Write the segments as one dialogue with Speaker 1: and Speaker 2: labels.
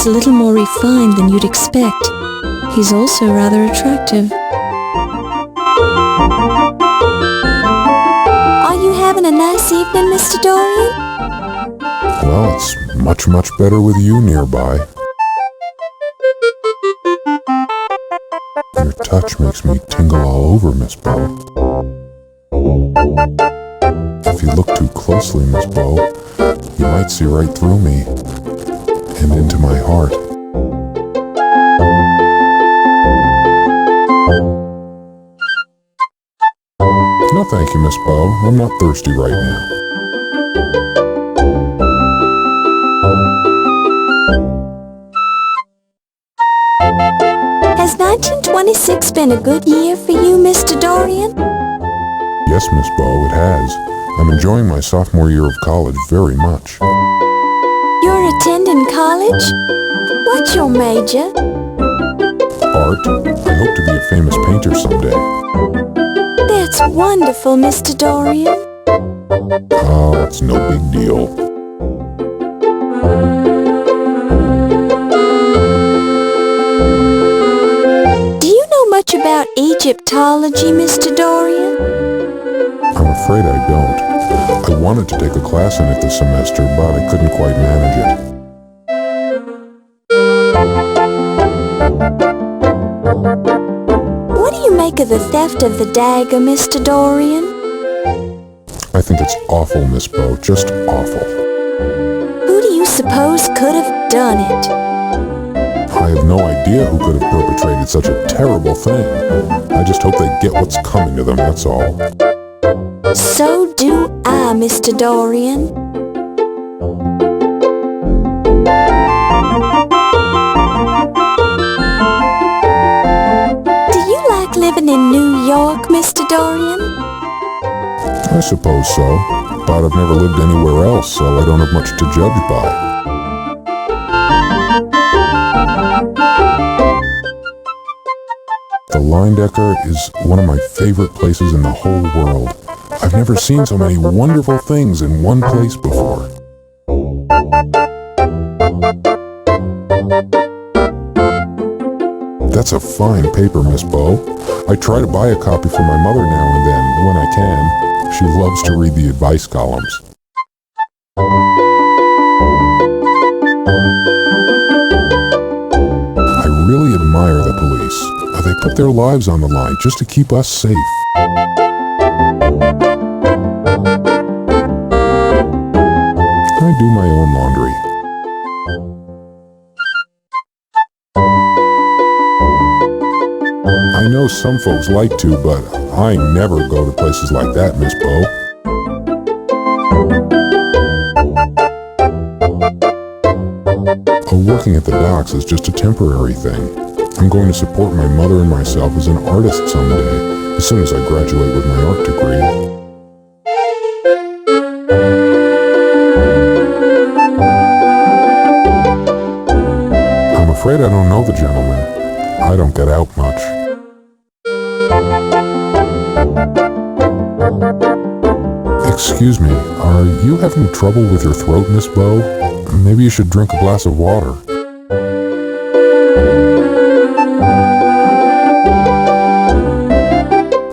Speaker 1: a little more refined than you'd expect. He's also rather attractive.
Speaker 2: Are you having a nice evening, Mr. Dorian?
Speaker 3: Well, it's much, much better with you nearby. Your touch makes me tingle all over, Miss Bow. If you look too closely, Miss Bow, you might see right through me and into my heart. No, thank you, Miss Bow. I'm not thirsty right now.
Speaker 2: Has 1926 been a good year for you, Mr. Dorian?
Speaker 3: Yes, Miss Bow, it has. I'm enjoying my sophomore year of college very much.
Speaker 2: You're attending college? What's your major?
Speaker 3: Art. I hope to be a famous painter someday.
Speaker 2: That's wonderful, Mr. Dorian.
Speaker 3: Oh, it's no big deal.
Speaker 2: Do you know much about Egyptology, Mr. Dorian?
Speaker 3: I'm afraid I don't. I wanted to take a class in it this semester, but I couldn't quite manage it.
Speaker 2: What do you make of the theft of the dagger, Mr. Dorian?
Speaker 3: I think it's awful, Miss Bow, just awful.
Speaker 2: Who do you suppose could have done it?
Speaker 3: I have no idea who could have perpetrated such a terrible thing. I just hope they get what's coming to them, that's all.
Speaker 2: So do I, Mr. Dorian. Do you like living in New York, Mr. Dorian?
Speaker 3: I suppose so, but I've never lived anywhere else, so I don't have much to judge by. The Linedecker is one of my favorite places in the whole world. I've never seen so many wonderful things in one place before. That's a fine paper, Miss Bow. I try to buy a copy for my mother now and then, when I can. She loves to read the advice columns. I really admire the police. They put their lives on the line just to keep us safe. I do my own laundry. I know some folks like to, but I never go to places like that, Miss Bow. Working at the docks is just a temporary thing. I'm going to support my mother and myself as an artist someday, as soon as I graduate with my art degree. I'm afraid I don't know the gentleman. I don't get out much. Excuse me, are you having trouble with your throat, Miss Bow? Maybe you should drink a glass of water.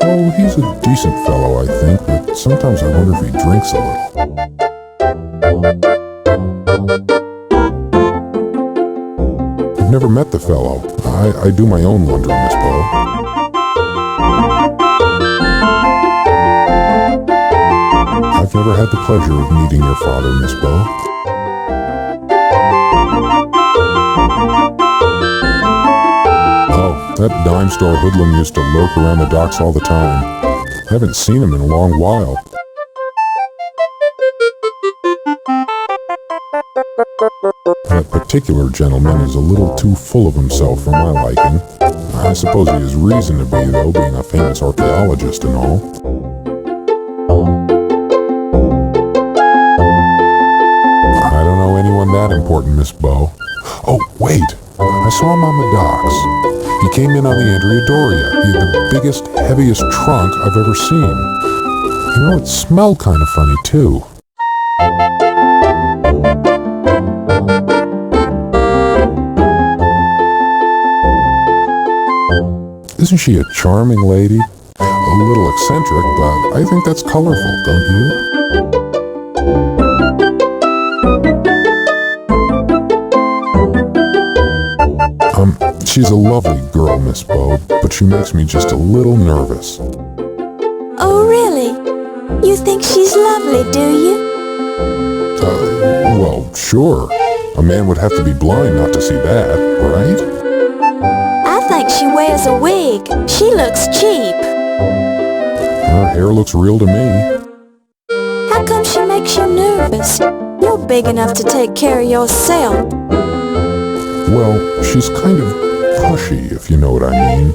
Speaker 3: Oh, he's a decent fellow, I think, but sometimes I wonder if he drinks a little. I've never met the fellow. I do my own laundry, Miss Bow. I've never had the pleasure of meeting your father, Miss Bow. Oh, that dime store hoodlum used to lurk around the docks all the time. I haven't seen him in a long while. That particular gentleman is a little too full of himself for my liking. I suppose he has reason to be, though, being a famous archaeologist and all. I don't know anyone that important, Miss Bow. Oh, wait! I saw him on the docks. He came in on the Andrea Doria. He had the biggest, heaviest trunk I've ever seen. You know, it smelled kind of funny, too. Isn't she a charming lady? A little eccentric, but I think that's colorful, don't you? She's a lovely girl, Miss Bo, but she makes me just a little nervous.
Speaker 2: Oh, really? You think she's lovely, do you?
Speaker 3: Well, sure. A man would have to be blind not to see that, right?
Speaker 2: I think she wears a wig. She looks cheap.
Speaker 3: Her hair looks real to me.
Speaker 2: How come she makes you nervous? You're big enough to take care of yourself.
Speaker 3: Well, she's kind of pushy, if you know what I mean.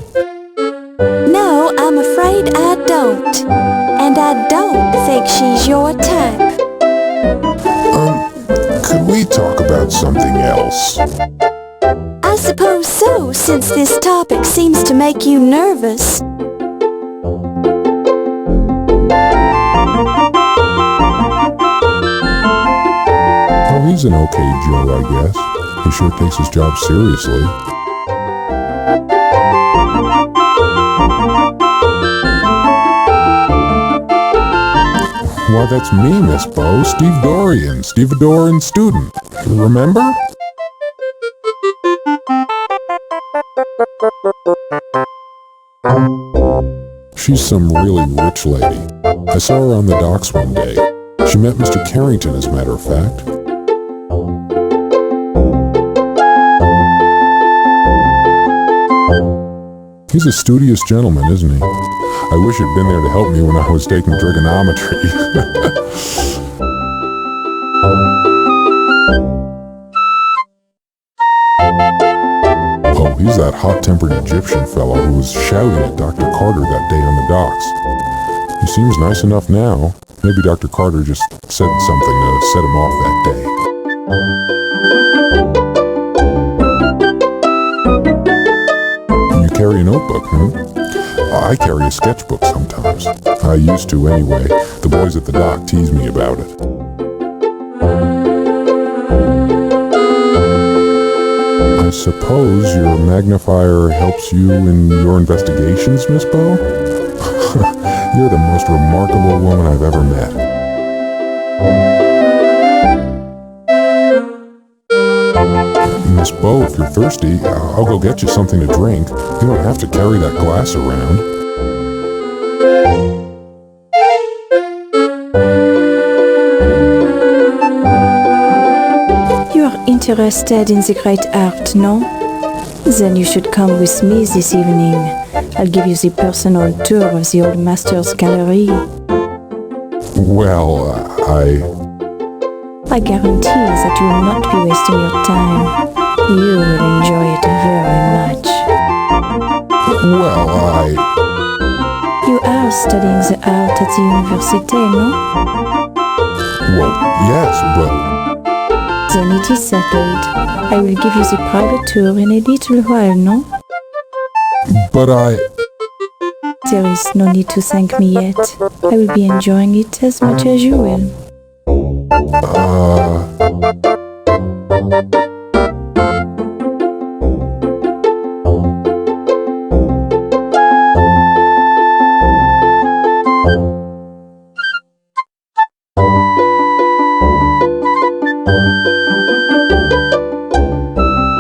Speaker 2: No, I'm afraid I don't. And I don't think she's your type.
Speaker 3: Could we talk about something else?
Speaker 2: I suppose so, since this topic seems to make you nervous.
Speaker 3: Oh, he's an okay Joe, I guess. He sure takes his job seriously. Why, that's me, Miss Bo, Steve Dorian, stevedore and student. Remember? She's some really rich lady. I saw her on the docks one day. She met Mr. Carrington, as a matter of fact. He's a studious gentleman, isn't he? I wish he'd been there to help me when I was taking trigonometry. Oh, he's that hot-tempered Egyptian fellow who was shouting at Dr. Carter that day on the docks. He seems nice enough now. Maybe Dr. Carter just said something to set him off that day. You carry a notebook, I carry a sketchbook sometimes. I used to anyway. The boys at the dock tease me about it. I suppose your magnifier helps you in your investigations, Miss Bo? You're the most remarkable woman I've ever met. Miss Bo, if you're thirsty, I'll go get you something to drink. You don't have to carry that glass around.
Speaker 1: You are interested in the great art, no? Then you should come with me this evening. I'll give you the personal tour of the old master's gallery.
Speaker 3: Well,
Speaker 1: I guarantee that you will not be wasting your time. You will enjoy it very much.
Speaker 3: Well,
Speaker 1: You are studying the art at the university, no?
Speaker 3: Well, yes, but...
Speaker 1: Then it is settled. I will give you the private tour in a little while, no?
Speaker 3: But
Speaker 1: There is no need to thank me yet. I will be enjoying it as much as you will.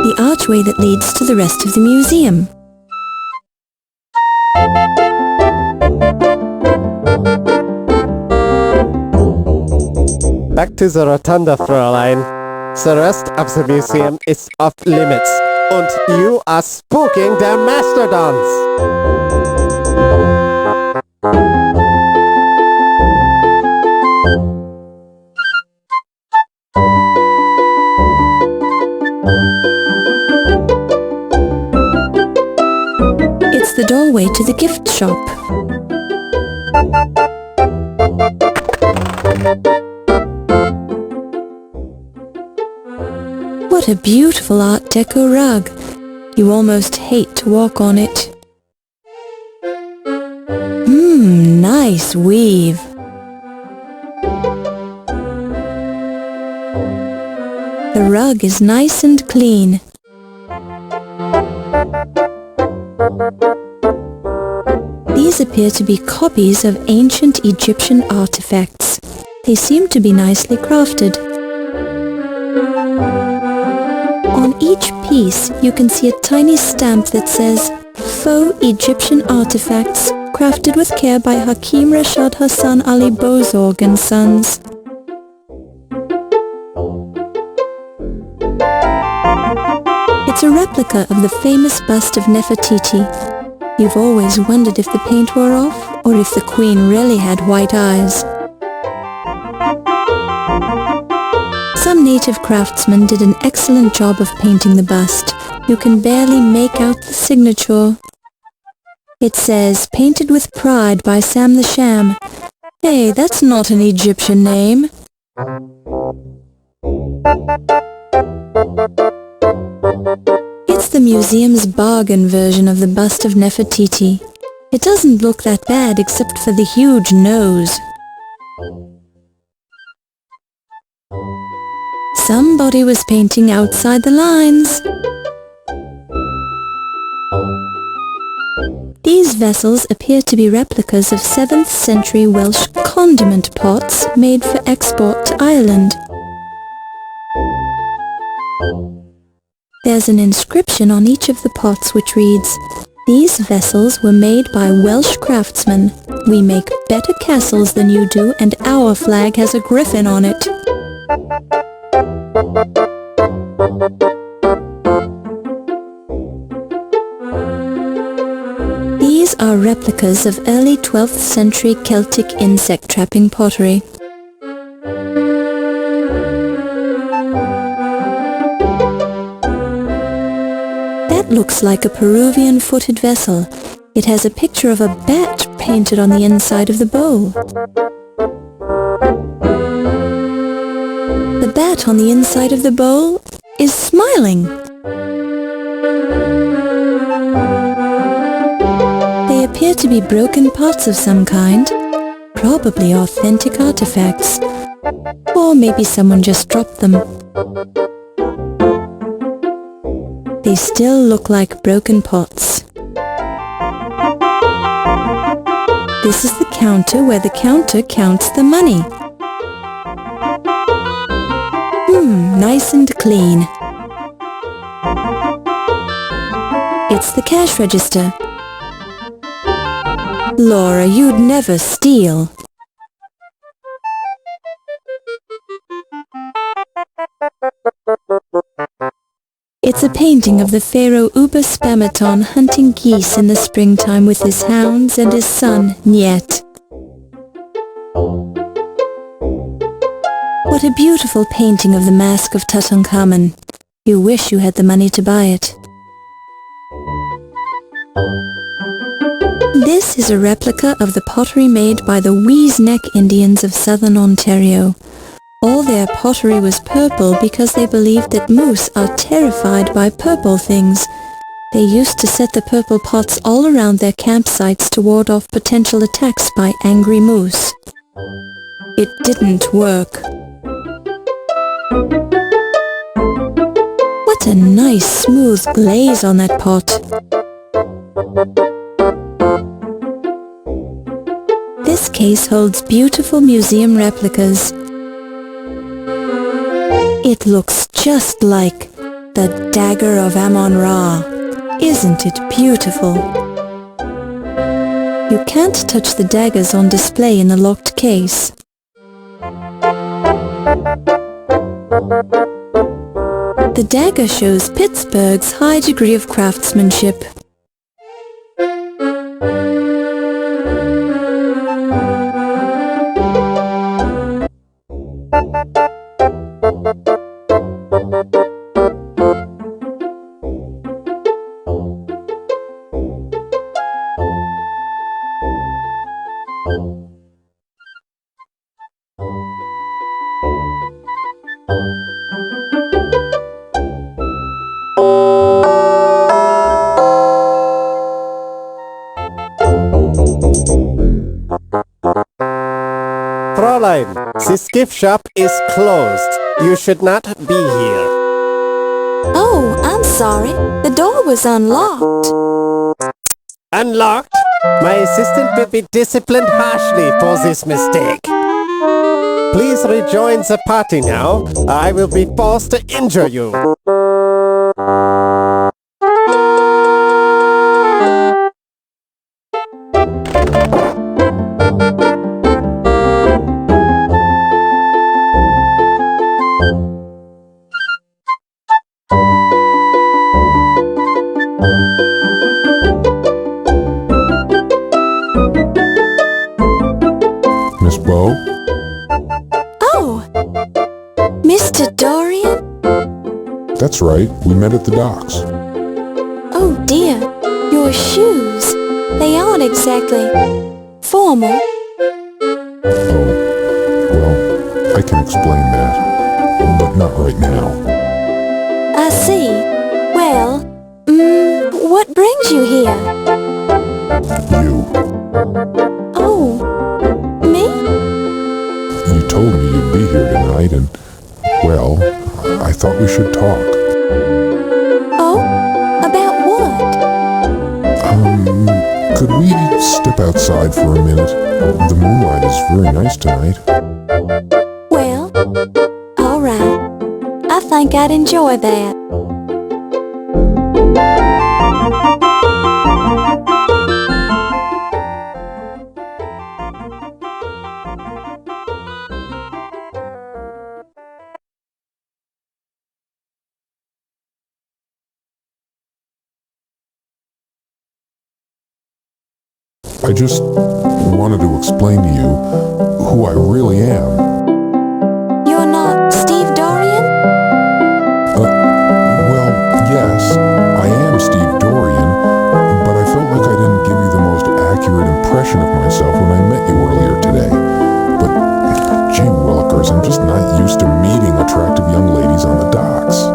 Speaker 2: The archway that leads to the rest of the museum.
Speaker 4: Back to the rotunda, Fräulein. The rest of the museum is off limits, and you are spooking their mastodons.
Speaker 2: It's the doorway to the gift shop. What a beautiful Art Deco rug. You almost hate to walk on it. Nice weave. The rug is nice and clean.
Speaker 1: These appear to be copies of ancient Egyptian artifacts. They seem to be nicely crafted. On each piece, you can see a tiny stamp that says, Faux Egyptian Artifacts, crafted with care by Hakim Rashad Hassan Ali Bozorg and Sons. It's a replica of the famous bust of Nefertiti. You've always wondered if the paint wore off, or if the queen really had white eyes. Some native craftsmen did an excellent job of painting the bust. You can barely make out the signature. It says, Painted with Pride by Sam the Sham. Hey, that's not an Egyptian name. It's the museum's bargain version of the bust of Nefertiti. It doesn't look that bad except for the huge nose. Somebody was painting outside the lines. These vessels appear to be replicas of 7th century Welsh condiment pots made for export to Ireland. There's an inscription on each of the pots which reads, These vessels were made by Welsh craftsmen. We make better castles than you do, and our flag has a griffin on it. These are replicas of early 12th century Celtic insect trapping pottery. That looks like a Peruvian footed vessel. It has a picture of a bat painted on the inside of the bowl. The bat on the inside of the bowl is smiling. They appear to be broken pots of some kind, probably authentic artifacts, or maybe someone just dropped them. They still look like broken pots. This is the counter where the counter counts the money. Nice and clean. It's the cash register. Laura, you'd never steal. It's a painting of the pharaoh Uba Spamaton hunting geese in the springtime with his hounds and his son, Niet. What a beautiful painting of the Mask of Tutankhamun. You wish you had the money to buy it. This is a replica of the pottery made by the Wheeze-Neck Indians of southern Ontario. All their pottery was purple because they believed that moose are terrified by purple things. They used to set the purple pots all around their campsites to ward off potential attacks by angry moose. It didn't work. What a nice smooth glaze on that pot. This case holds beautiful museum replicas. It looks just like the Dagger of Amon-Ra. Isn't it beautiful? You can't touch the daggers on display in the locked case. The dagger shows Pittsburgh's high degree of craftsmanship.
Speaker 4: Fräulein, this gift shop is closed. You should not be here.
Speaker 2: Oh, I'm sorry. The door was unlocked.
Speaker 4: Unlocked? My assistant will be disciplined harshly for this mistake. Please rejoin the party now. I will be forced to injure you.
Speaker 3: Miss Bo?
Speaker 2: Oh, Mr. Dorian?
Speaker 3: That's right. We met at the docks.
Speaker 2: Oh dear, your shoes. They aren't exactly formal.
Speaker 3: Oh, well, I can explain that, but not right now.
Speaker 2: I see. Well, what brings you here?
Speaker 3: You.
Speaker 2: Oh, me?
Speaker 3: You told me you'd be here tonight, and, well, I thought we should talk.
Speaker 2: Oh, about what?
Speaker 3: Could we step outside for a minute? The moonlight is very nice tonight.
Speaker 2: Well, all right. I think I'd enjoy that.
Speaker 3: I just wanted to explain to you who I really am.
Speaker 2: You're not Steve Dorian?
Speaker 3: Well, yes, I am Steve Dorian, but I felt like I didn't give you the most accurate impression of myself when I met you earlier today. But, gee willikers, I'm just not used to meeting attractive young ladies on the docks.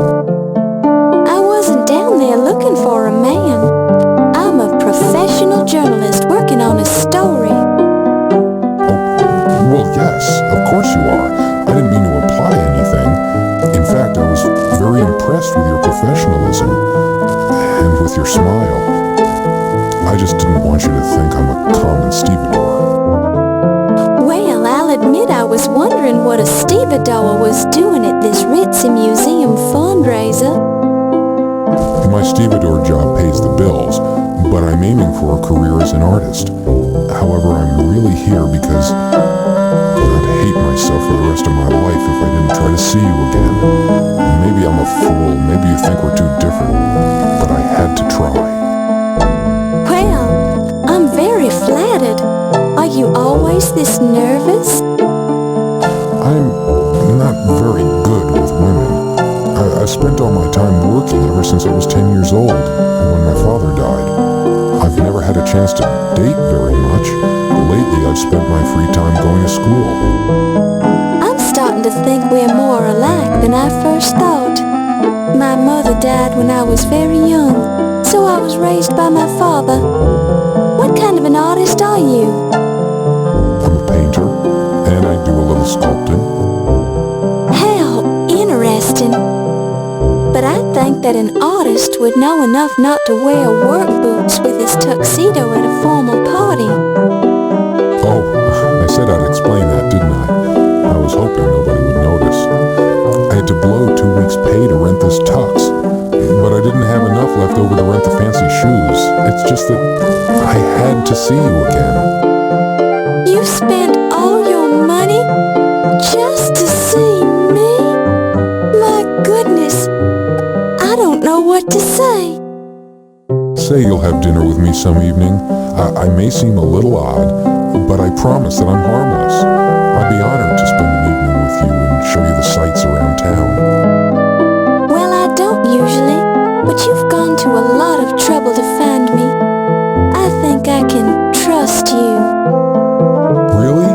Speaker 2: I wasn't down there looking for a man. I'm a professional journalist working on a story.
Speaker 3: Oh, well, yes, of course you are. I didn't mean to imply anything. In fact, I was very impressed with your professionalism and with your smile. I just didn't want you to think I'm a common stevedore.
Speaker 2: Well, I'll admit I was wondering what a stevedore was doing at this ritzy museum fundraiser.
Speaker 3: My stevedore job pays the bills, but I'm aiming for a career as an artist. However, I'm really here because I'd hate myself for the rest of my life if I didn't try to see you again. Maybe I'm a fool, maybe you think we're too different, but I had to try.
Speaker 2: Well, I'm very flattered. Are you always this nervous?
Speaker 3: I'm not very good with women. I spent all my time working ever since I was 10 years old, when my father died. I've never had a chance to date very much. Lately, I've spent my free time going to school.
Speaker 2: I'm starting to think we're more alike than I first thought. My mother died when I was very young, so I was raised by my father. What kind of an artist are you?
Speaker 3: I'm a painter, and I do a little sculpting.
Speaker 2: How interesting. But I think that an artist would know enough not to wear work boots with his tuxedo at a formal party.
Speaker 3: Oh, I said I'd explain that, didn't I? I was hoping nobody would notice. I had to blow 2 weeks' pay to rent this tux, but I didn't have enough left over to rent the fancy shoes. It's just that I had to see you again.
Speaker 2: You spent all your money just to see me? My goodness, I don't know what to say.
Speaker 3: Say you'll have dinner with me some evening. I may seem a little odd, but I promise that I'm harmless. I'd be honored to spend an evening with you and show you the sights around town.
Speaker 2: Well, I don't usually, but you've gone to a lot of trouble to find me. I think I can trust you.
Speaker 3: Really?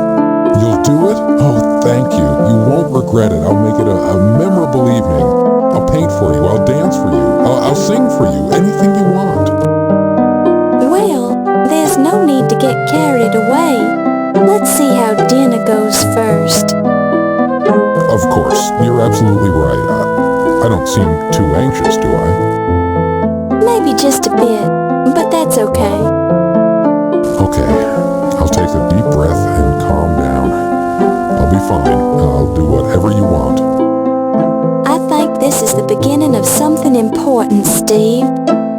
Speaker 3: You'll do it? Oh, thank you. You won't regret it. I'll make it a memorable evening. I'll paint for you. I'll dance for you. I'll sing for you. Anything you want.
Speaker 2: Well, there's no need to get carried away. Let's see how dinner goes first.
Speaker 3: Of course. You're absolutely right. I don't seem too anxious, do I?
Speaker 2: Maybe just a bit, but that's okay.
Speaker 3: Okay, I'll take a deep breath and calm down. I'll be fine. I'll do whatever you want.
Speaker 2: I think this is the beginning of something important, Steve.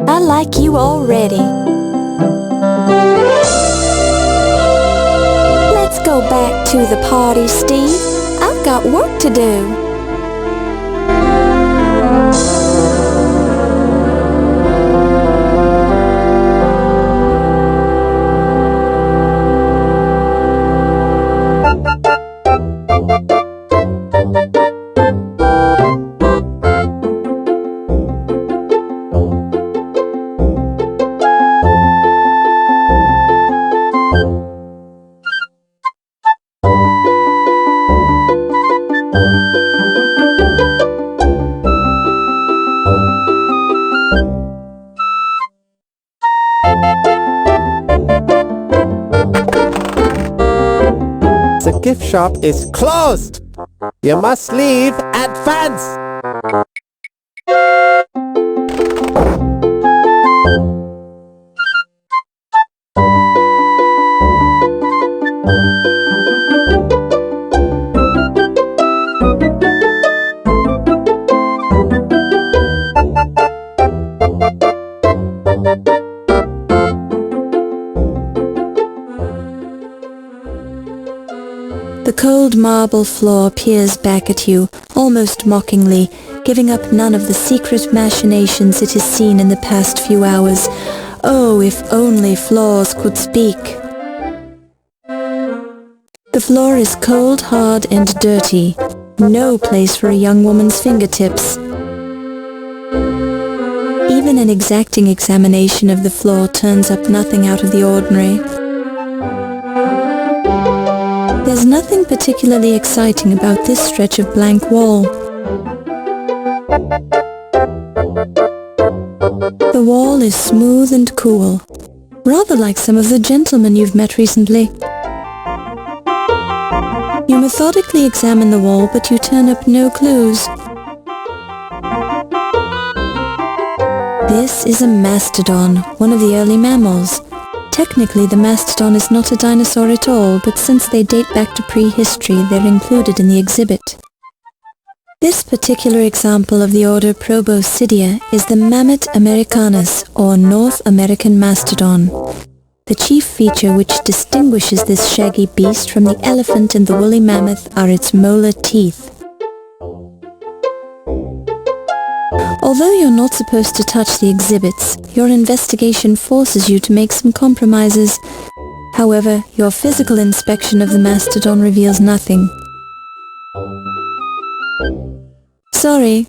Speaker 2: I like you already. Let's go back to the party, Steve. I've got work to do.
Speaker 4: The gift shop is closed! You must leave at once!
Speaker 1: The cold marble floor peers back at you, almost mockingly, giving up none of the secret machinations it has seen in the past few hours. Oh, if only floors could speak. The floor is cold, hard, and dirty. No place for a young woman's fingertips. Even an exacting examination of the floor turns up nothing out of the ordinary. There's nothing particularly exciting about this stretch of blank wall. The wall is smooth and cool, rather like some of the gentlemen you've met recently. You methodically examine the wall, but you turn up no clues. This is a mastodon, one of the early mammals. Technically, the mastodon is not a dinosaur at all, but since they date back to prehistory, they're included in the exhibit. This particular example of the order Proboscidea is the Mammoth americanus, or North American mastodon. The chief feature which distinguishes this shaggy beast from the elephant and the woolly mammoth are its molar teeth. Although you're not supposed to touch the exhibits, your investigation forces you to make some compromises. However, your physical inspection of the mastodon reveals nothing. Sorry,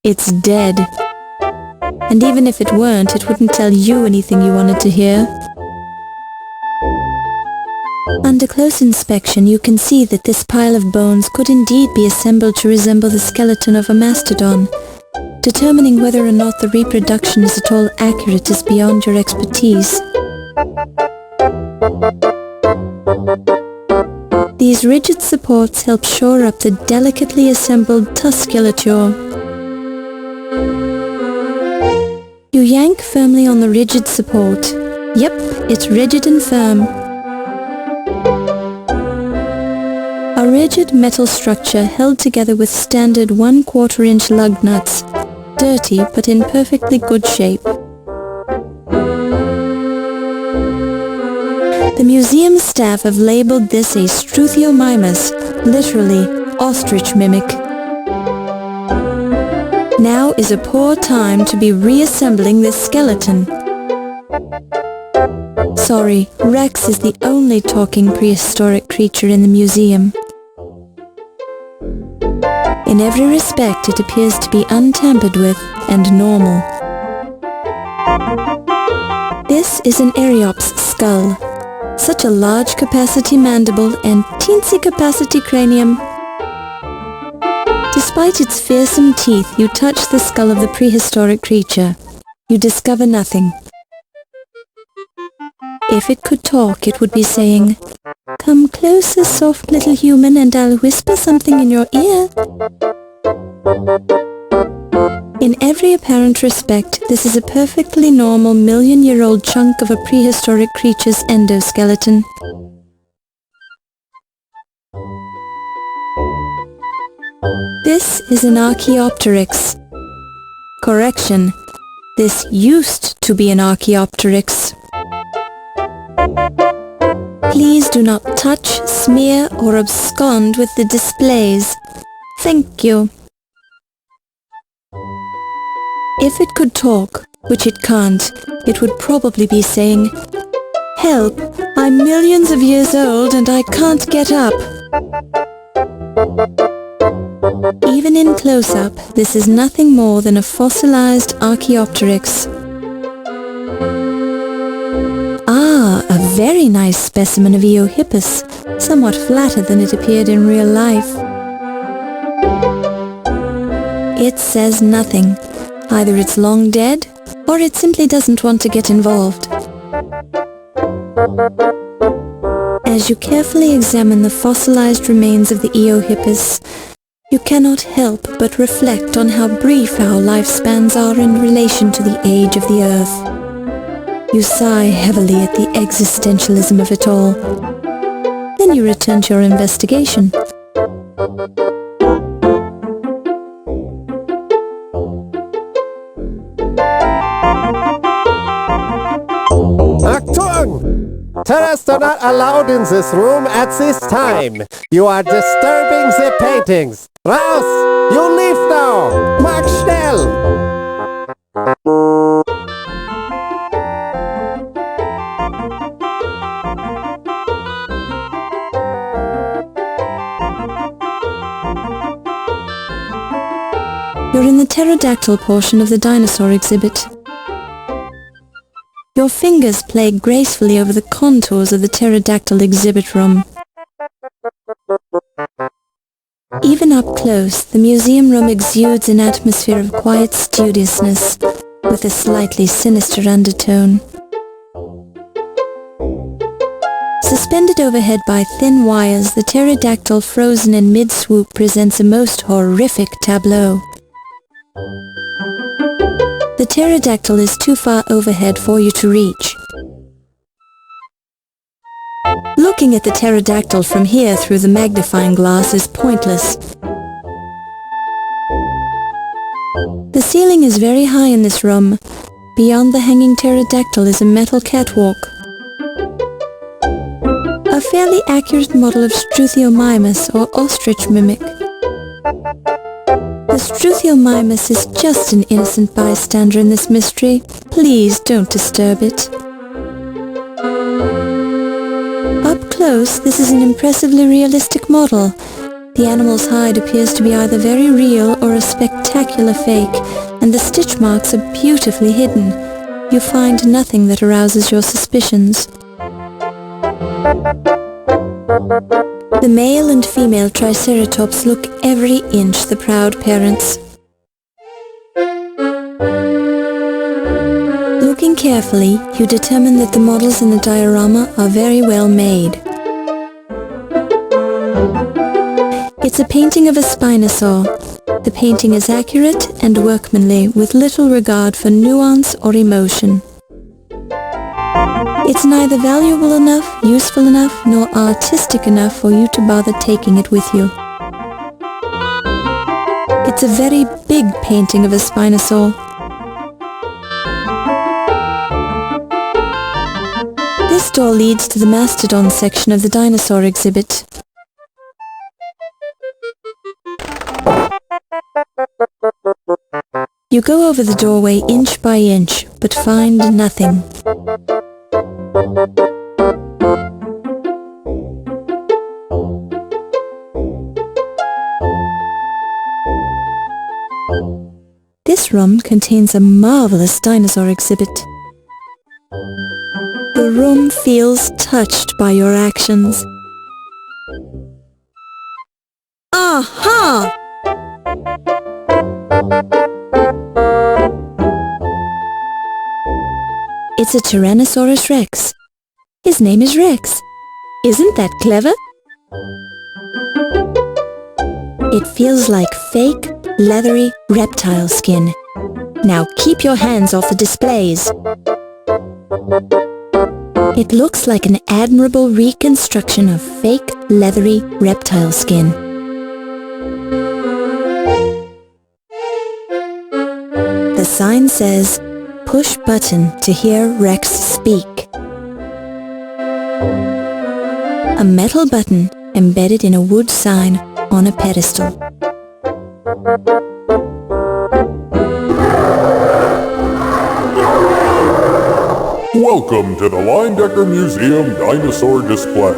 Speaker 1: it's dead. And even if it weren't, it wouldn't tell you anything you wanted to hear. Under close inspection, you can see that this pile of bones could indeed be assembled to resemble the skeleton of a mastodon. Determining whether or not the reproduction is at all accurate is beyond your expertise. These rigid supports help shore up the delicately assembled tusculature. You yank firmly on the rigid support. Yep, it's rigid and firm. A rigid metal structure held together with standard 1/4 inch lug nuts. Dirty, but in perfectly good shape. The museum staff have labeled this a Struthiomimus, literally ostrich mimic. Now is a poor time to be reassembling this skeleton. Sorry, Rex is the only talking prehistoric creature in the museum. In every respect, it appears to be untampered with and normal. This is an Eriops skull. Such a large capacity mandible and teensy capacity cranium. Despite its fearsome teeth, you touch the skull of the prehistoric creature. You discover nothing. If it could talk, it would be saying, "Come closer, soft little human, and I'll whisper something in your ear." In every apparent respect, this is a perfectly normal million-year-old chunk of a prehistoric creature's endoskeleton. This is an Archaeopteryx. Correction, this used to be an Archaeopteryx. Please do not touch, smear, or abscond with the displays. Thank you. If it could talk, which it can't, it would probably be saying, "Help! I'm millions of years old and I can't get up." Even in close-up, this is nothing more than a fossilized Archaeopteryx. Ah, a very nice specimen of Eohippus, somewhat flatter than it appeared in real life. It says nothing. Either it's long dead, or it simply doesn't want to get involved. As you carefully examine the fossilized remains of the Eohippus, you cannot help but reflect on how brief our lifespans are in relation to the age of the Earth. You sigh heavily at the existentialism of it all. Then you return to your investigation.
Speaker 4: Achtung! Tourists are not allowed in this room at this time. You are disturbing the paintings. Raus! You leave now! Mach schnell!
Speaker 1: You're in the pterodactyl portion of the dinosaur exhibit. Your fingers play gracefully over the contours of the pterodactyl exhibit room. Even up close, the museum room exudes an atmosphere of quiet studiousness, with a slightly sinister undertone. Suspended overhead by thin wires, the pterodactyl frozen in mid-swoop presents a most horrific tableau. The pterodactyl is too far overhead for you to reach. Looking at the pterodactyl from here through the magnifying glass is pointless. The ceiling is very high in this room. Beyond the hanging pterodactyl is a metal catwalk. A fairly accurate model of Struthiomimus or ostrich mimic. The Struthiomimus is just an innocent bystander in this mystery. Please don't disturb it. Up close, this is an impressively realistic model. The animal's hide appears to be either very real or a spectacular fake, and the stitch marks are beautifully hidden. You find nothing that arouses your suspicions. The male and female Triceratops look every inch the proud parents. Looking carefully, you determine that the models in the diorama are very well made. It's a painting of a Spinosaur. The painting is accurate and workmanly, with little regard for nuance or emotion. It's neither valuable enough, useful enough, nor artistic enough for you to bother taking it with you. It's a very big painting of a Spinosaur. This door leads to the mastodon section of the dinosaur exhibit. You go over the doorway inch by inch, but find nothing. This room contains a marvelous dinosaur exhibit. The room feels touched by your actions. Aha! It's a Tyrannosaurus Rex. His name is Rex. Isn't that clever? It feels like fake, leathery reptile skin. Now keep your hands off the displays. It looks like an admirable reconstruction of fake, leathery reptile skin. The sign says, "Push button to hear Rex speak." A metal button embedded in a wood sign on a pedestal.
Speaker 3: Welcome to the Linedecker Museum Dinosaur Display.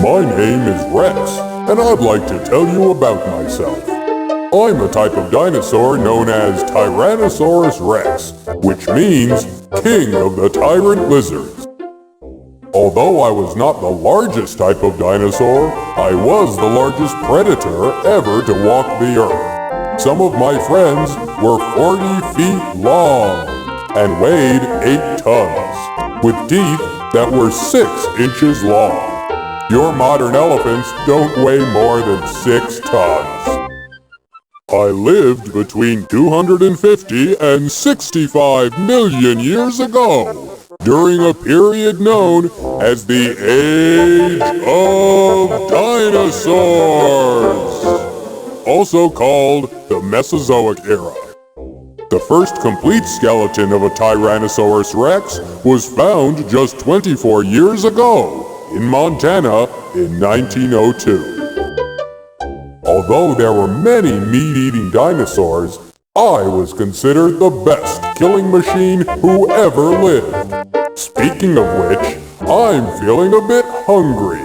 Speaker 3: My name is Rex, and I'd like to tell you about myself. I'm a type of dinosaur known as Tyrannosaurus Rex, which means king of the tyrant lizards. Although I was not the largest type of dinosaur, I was the largest predator ever to walk the earth. Some of my friends were 40 feet long and weighed 8 tons, with teeth that were 6 inches long. Your modern elephants don't weigh more than 6 tons. I lived between 250 and 65 million years ago, during a period known as the Age of Dinosaurs, also called the Mesozoic era. The first complete skeleton of a Tyrannosaurus Rex was found just 24 years ago in Montana in 1902. Although there were many meat-eating dinosaurs, I was considered the best killing machine who ever lived. Speaking of which, I'm feeling a bit hungry.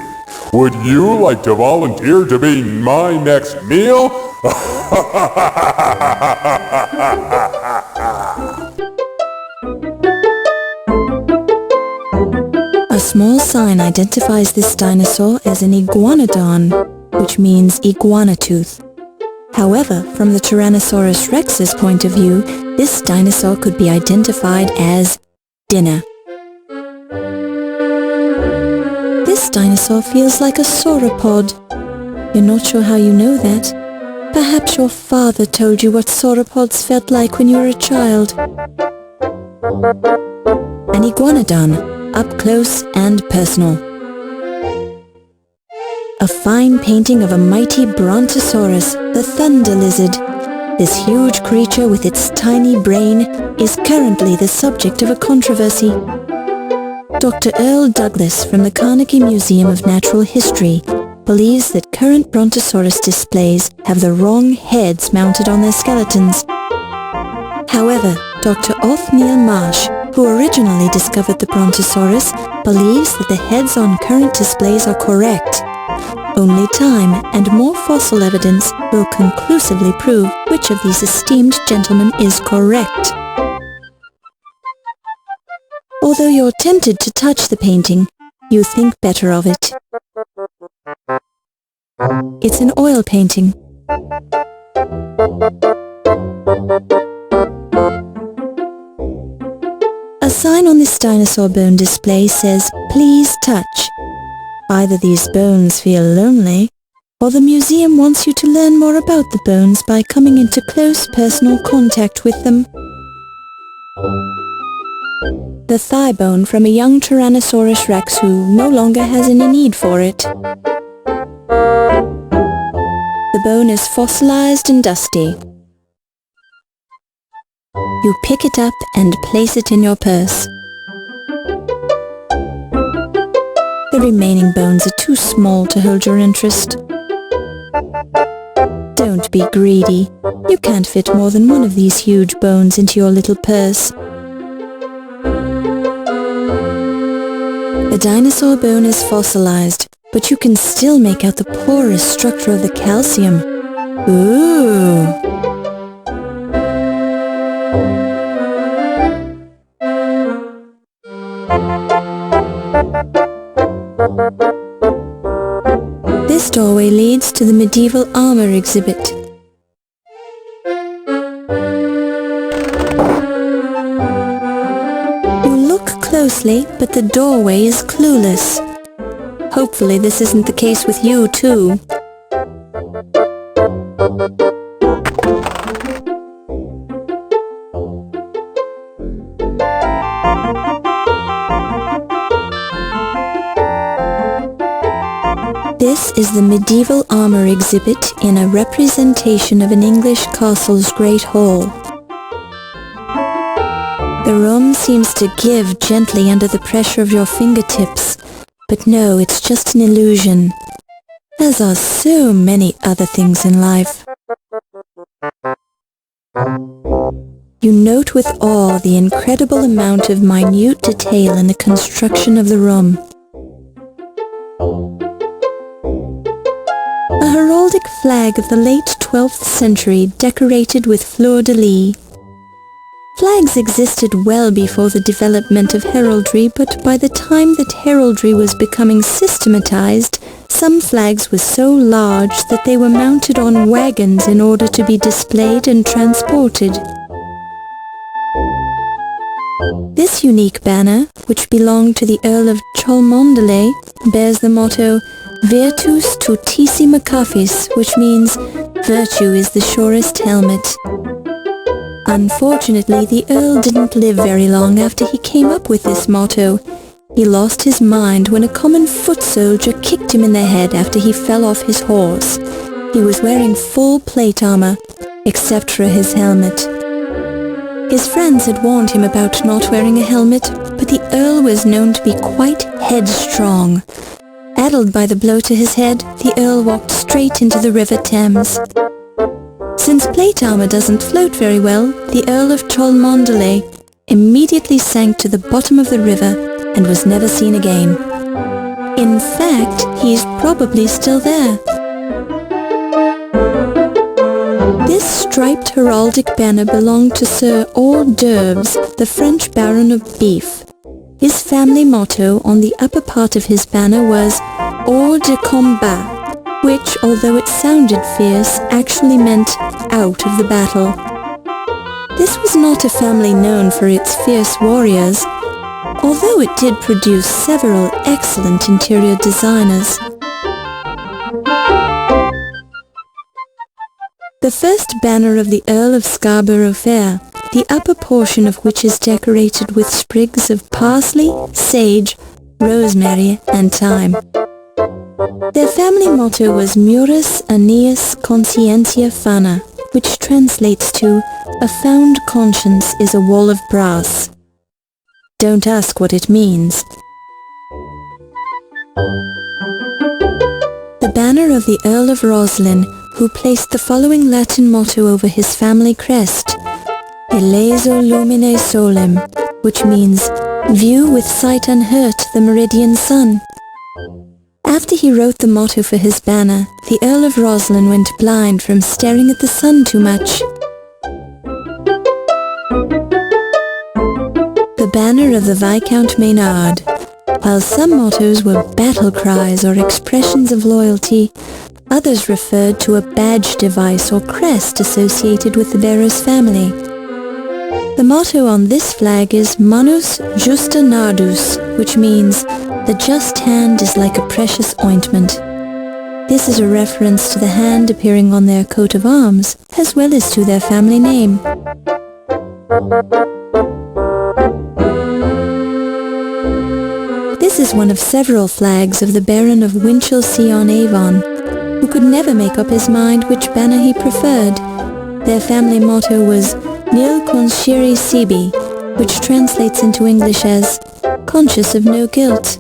Speaker 3: Would you like to volunteer to be my next meal?
Speaker 1: A small sign identifies this dinosaur as an iguanodon, which means iguana tooth. However, from the Tyrannosaurus Rex's point of view, this dinosaur could be identified as dinner. This dinosaur feels like a sauropod. You're not sure how you know that. Perhaps your father told you what sauropods felt like when you were a child. An iguanodon, up close and personal. A fine painting of a mighty brontosaurus, the thunder lizard. This huge creature with its tiny brain is currently the subject of a controversy. Dr. Earl Douglas from the Carnegie Museum of Natural History believes that current brontosaurus displays have the wrong heads mounted on their skeletons. However, Dr. Othniel Marsh, who originally discovered the brontosaurus, believes that the heads on current displays are correct. Only time and more fossil evidence will conclusively prove which of these esteemed gentlemen is correct. Although you're tempted to touch the painting, you think better of it. It's an oil painting. A sign on this dinosaur bone display says, "Please touch." Either these bones feel lonely, or the museum wants you to learn more about the bones by coming into close personal contact with them. The thigh bone from a young Tyrannosaurus Rex who no longer has any need for it. The bone is fossilized and dusty. You pick it up and place it in your purse. The remaining bones are too small to hold your interest. Don't be greedy. You can't fit more than one of these huge bones into your little purse. The dinosaur bone is fossilized, but you can still make out the porous structure of the calcium. Ooh! This doorway leads to the medieval armor exhibit. You look closely, but the doorway is clueless. Hopefully this isn't the case with you, too. is the medieval armor exhibit in a representation of an English castle's great hall. The room seems to give gently under the pressure of your fingertips, but no, it's just an illusion, as are so many other things in life. You note with awe the incredible amount of minute detail in the construction of the room. A heraldic flag of the late 12th century decorated with fleur-de-lis. Flags existed well before the development of heraldry, but by the time that heraldry was becoming systematized, some flags were so large that they were mounted on wagons in order to be displayed and transported. This unique banner, which belonged to the Earl of Cholmondeley, bears the motto Virtus tutissima capis, which means virtue is the surest helmet. Unfortunately, the Earl didn't live very long after he came up with this motto. He lost his mind when a common foot soldier kicked him in the head after he fell off his horse. He was wearing full plate armor, except for his helmet. His friends had warned him about not wearing a helmet, but the Earl was known to be quite headstrong. Addled by the blow to his head, the Earl walked straight into the River Thames. Since plate armor doesn't float very well, the Earl of Cholmondeley immediately sank to the bottom of the river and was never seen again. In fact, he's probably still there. This striped heraldic banner belonged to Sir Hors d'Oeuvres, the French Baron of Beef. His family motto on the upper part of his banner was Hors de combat, which, although it sounded fierce, actually meant out of the battle. This was not a family known for its fierce warriors, although it did produce several excellent interior designers. The first banner of the Earl of Scarborough Fair, the upper portion of which is decorated with sprigs of parsley, sage, rosemary, and thyme. Their family motto was Muris Aeneas Conscientia Fana, which translates to, a found conscience is a wall of brass. Don't ask what it means. The banner of the Earl of Roslin, who placed the following Latin motto over his family crest, Eleso lumine solem, which means, view with sight unhurt the meridian sun. After he wrote the motto for his banner, the Earl of Roslin went blind from staring at the sun too much. The banner of the Viscount Maynard. While some mottos were battle cries or expressions of loyalty, others referred to a badge device or crest associated with the bearer's family. The motto on this flag is Manus Justa Nardus, which means, the just hand is like a precious ointment. This is a reference to the hand appearing on their coat of arms, as well as to their family name. This is one of several flags of the Baron of Winchelsea-on-Avon, who could never make up his mind which banner he preferred. Their family motto was Nil conscieri sibi, which translates into English as conscious of no guilt.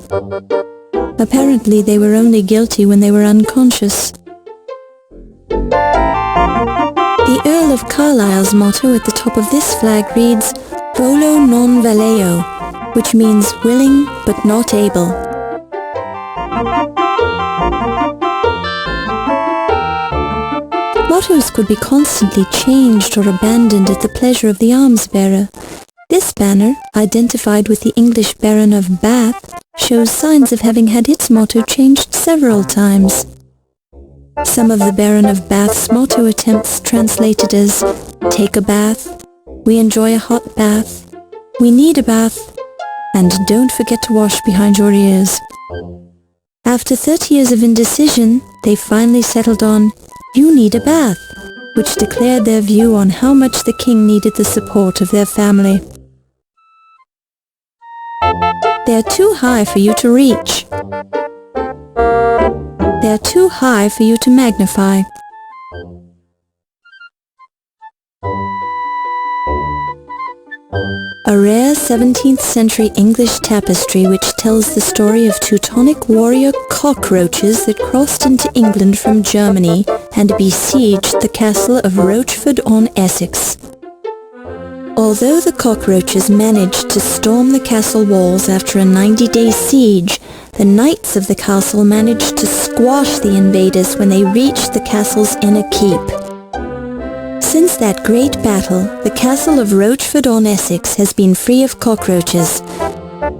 Speaker 1: Apparently they were only guilty when they were unconscious. The Earl of Carlisle's motto at the top of this flag reads Volo non valeo, which means willing but not able. Mottos could be constantly changed or abandoned at the pleasure of the arms-bearer. This banner, identified with the English Baron of Bath, shows signs of having had its motto changed several times. Some of the Baron of Bath's motto attempts translated as take a bath, we enjoy a hot bath, we need a bath, and don't forget to wash behind your ears. After 30 years of indecision, they finally settled on you need a bath, which declared their view on how much the king needed the support of their family. They're too high for you to reach. They are too high for you to magnify. A rare 17th century English tapestry which tells the story of Teutonic warrior cockroaches that crossed into England from Germany and besieged the castle of Rochford-on-Essex. Although the cockroaches managed to storm the castle walls after a 90-day siege, the knights of the castle managed to squash the invaders when they reached the castle's inner keep. Since that great battle, the castle of Rochford-on-Essex has been free of cockroaches.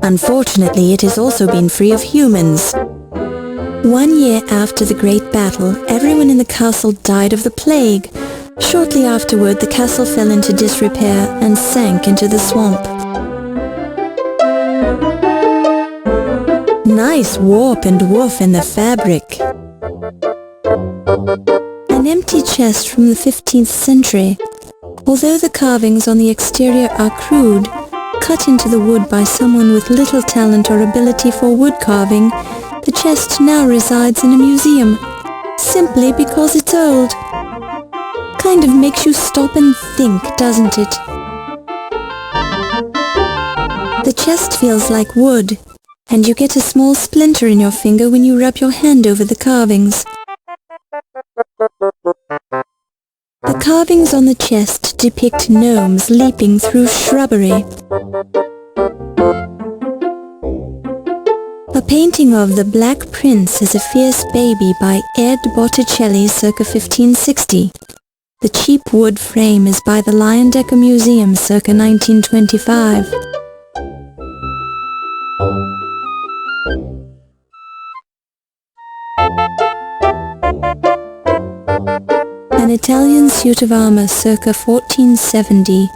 Speaker 1: Unfortunately, it has also been free of humans. 1 year after the great battle, everyone in the castle died of the plague. Shortly afterward, the castle fell into disrepair and sank into the swamp. Nice warp and woof in the fabric. An empty chest from the 15th century. Although the carvings on the exterior are crude, cut into the wood by someone with little talent or ability for wood carving, the chest now resides in a museum, simply because it's old. Kind of makes you stop and think, doesn't it? The chest feels like wood, and you get a small splinter in your finger when you rub your hand over the carvings. The carvings on the chest depict gnomes leaping through shrubbery. A painting of The Black Prince as a Fierce Baby by Ed Botticelli circa 1560. The cheap wood frame is by the Leyendecker Museum circa 1925. An Italian suit of armor circa 1470.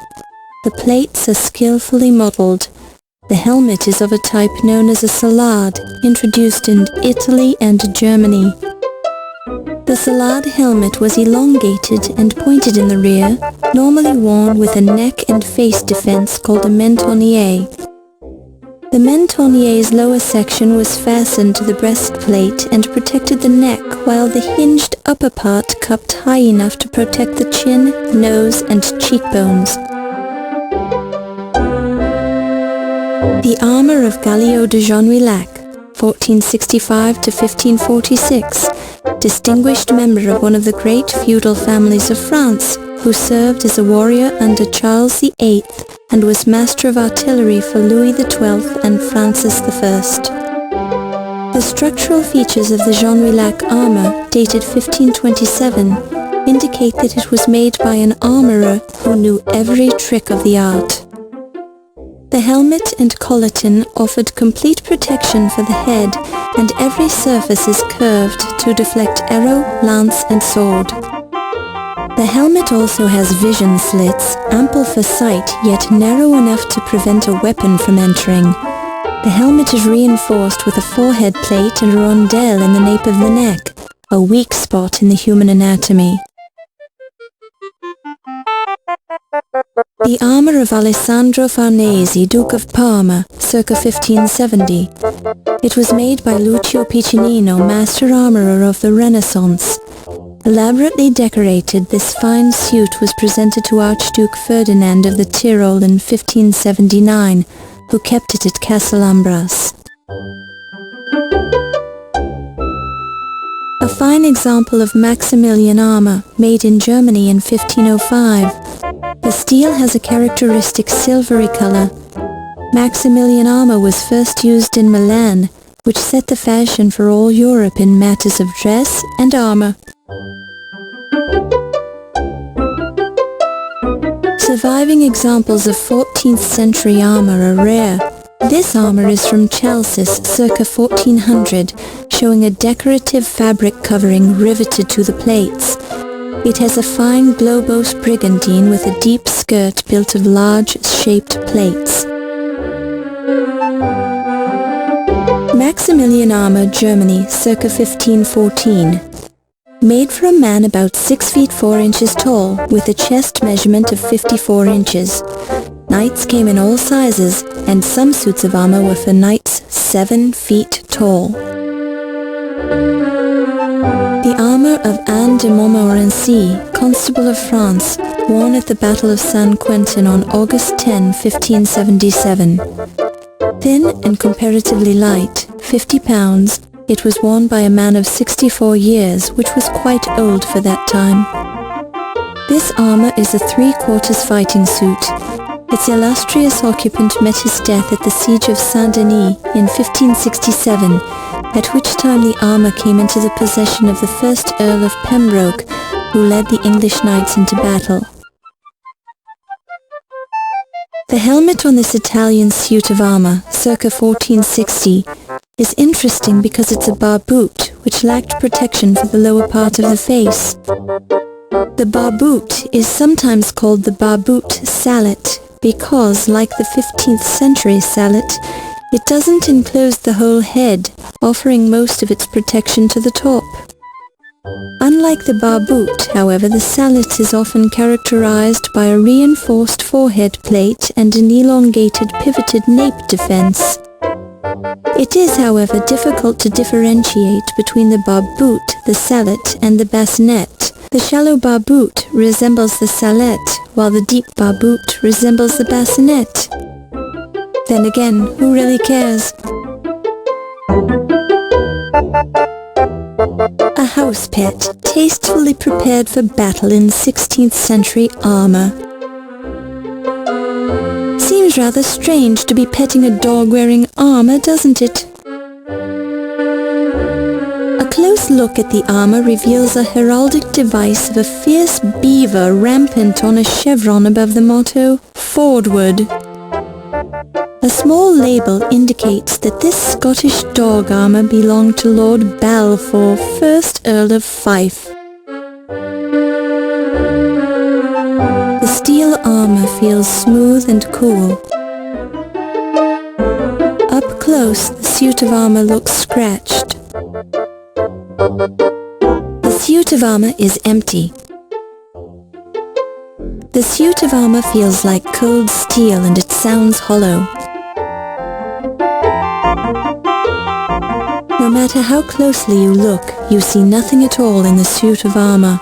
Speaker 1: The plates are skillfully modeled. The helmet is of a type known as a Sallet, introduced in Italy and Germany. The Sallet helmet was elongated and pointed in the rear, normally worn with a neck and face defense called a mentonnier. The mentonnier's lower section was fastened to the breastplate and protected the neck, while the hinged upper part cupped high enough to protect the chin, nose, and cheekbones. The armor of Galio de Genouillac, 1465 to 1546, distinguished member of one of the great feudal families of France, who served as a warrior under Charles VIII and was master of artillery for Louis XII and Francis I. The structural features of the Genouillac armor, dated 1527, indicate that it was made by an armorer who knew every trick of the art. The helmet and colleton offered complete protection for the head, and every surface is curved to deflect arrow, lance, and sword. The helmet also has vision slits, ample for sight, yet narrow enough to prevent a weapon from entering. The helmet is reinforced with a forehead plate and a rondelle in the nape of the neck, a weak spot in the human anatomy. The armor of Alessandro Farnese, Duke of Parma, circa 1570. It was made by Lucio Piccinino, master armorer of the Renaissance. Elaborately decorated, this fine suit was presented to Archduke Ferdinand of the Tyrol in 1579, who kept it at Castle Ambras. A fine example of Maximilian armor, made in Germany in 1505. The steel has a characteristic silvery color. Maximilian armor was first used in Milan, which set the fashion for all Europe in matters of dress and armor. Surviving examples of 14th century armor are rare. This armor is from Chalcis, circa 1400, showing a decorative fabric covering riveted to the plates. It has a fine globose brigandine with a deep skirt built of large-shaped plates. Maximilian armor, Germany, circa 1514. Made for a man about 6 feet 4 inches tall, with a chest measurement of 54 inches. Knights came in all sizes, and some suits of armor were for knights 7 feet tall. armour of Anne de Montmorency, Constable of France, worn at the Battle of St. Quentin on August 10, 1577. Thin and comparatively light, 50 pounds, it was worn by a man of 64 years, which was quite old for that time. This armour is a 3/4 fighting suit. Its illustrious occupant met his death at the Siege of Saint-Denis in 1567, at which time the armour came into the possession of the first Earl of Pembroke, who led the English knights into battle. The helmet on this Italian suit of armour, circa 1460, is interesting because it's a barbute, which lacked protection for the lower part of the face. The barbute is sometimes called the Barbute Sallet because, like the 15th century Sallet, it doesn't enclose the whole head, offering most of its protection to the top. Unlike the barbute, however, the sallet is often characterized by a reinforced forehead plate and an elongated pivoted nape defense. It is, however, difficult to differentiate between the barbute, the sallet, and the bassinet. The shallow barbute resembles the sallet, while the deep barbute resembles the bassinet. Then again, who really cares? A house pet, tastefully prepared for battle in 16th century armour. Seems rather strange to be petting a dog wearing armour, doesn't it? A close look at the armour reveals a heraldic device of a fierce beaver rampant on a chevron above the motto, "Forward." A small label indicates that this Scottish dog armour belonged to Lord Balfour, 1st Earl of Fife. The steel armour feels smooth and cool. Up close, the suit of armour looks scratched. The suit of armour is empty. The suit of armour feels like cold steel and it sounds hollow. No matter how closely you look, you see nothing at all in the suit of armour.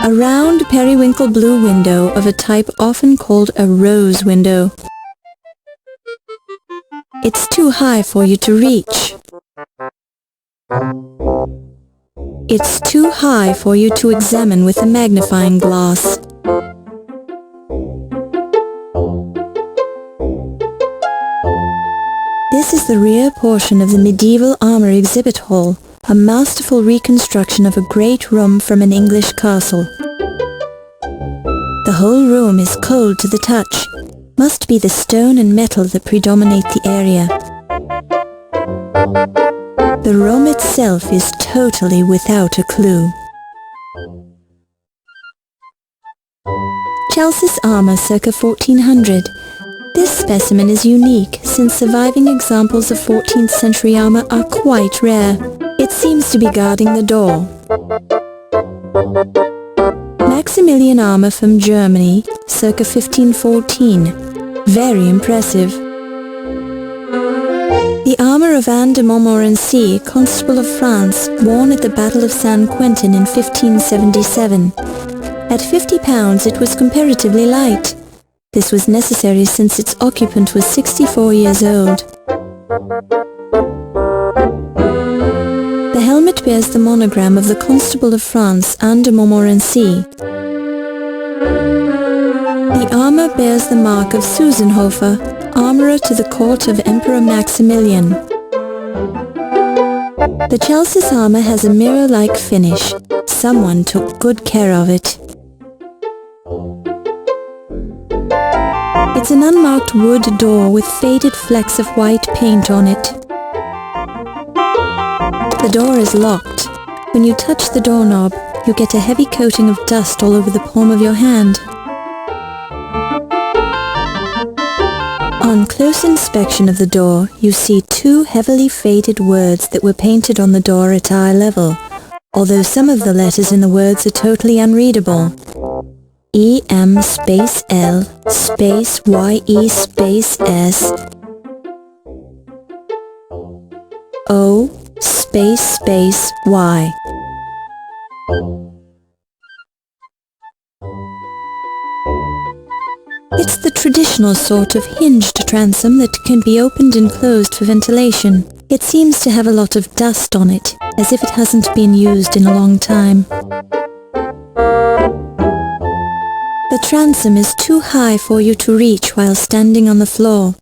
Speaker 1: A round periwinkle blue window of a type often called a rose window. It's too high for you to reach. It's too high for you to examine with a magnifying glass. This is the rear portion of the medieval armour exhibit hall, a masterful reconstruction of a great room from an English castle. The whole room is cold to the touch. Must be the stone and metal that predominate the area. The room itself is totally without a clue. Chelsea's armour circa 1400. This specimen is unique since surviving examples of 14th century armour are quite rare. It seems to be guarding the door. Maximilian armour from Germany, circa 1514. Very impressive. The armour of Anne de Montmorency, Constable of France, worn at the Battle of St. Quentin in 1577. At 50 pounds it was comparatively light. This was necessary since its occupant was 64 years old. The helmet bears the monogram of the Constable of France, Anne de Montmorency. The armour bears the mark of Susenhofer, armourer to the court of Emperor Maximilian. The Chelsea's armour has a mirror-like finish. Someone took good care of it. It's an unmarked wood door with faded flecks of white paint on it. The door is locked. When you touch the doorknob, you get a heavy coating of dust all over the palm of your hand. On close inspection of the door, you see two heavily faded words that were painted on the door at eye level, although some of the letters in the words are totally unreadable. EM space L space YE space S. O space space Y. It's the traditional sort of hinged transom that can be opened and closed for ventilation. It seems to have a lot of dust on it, as if it hasn't been used in a long time. The transom is too high for you to reach while standing on the floor.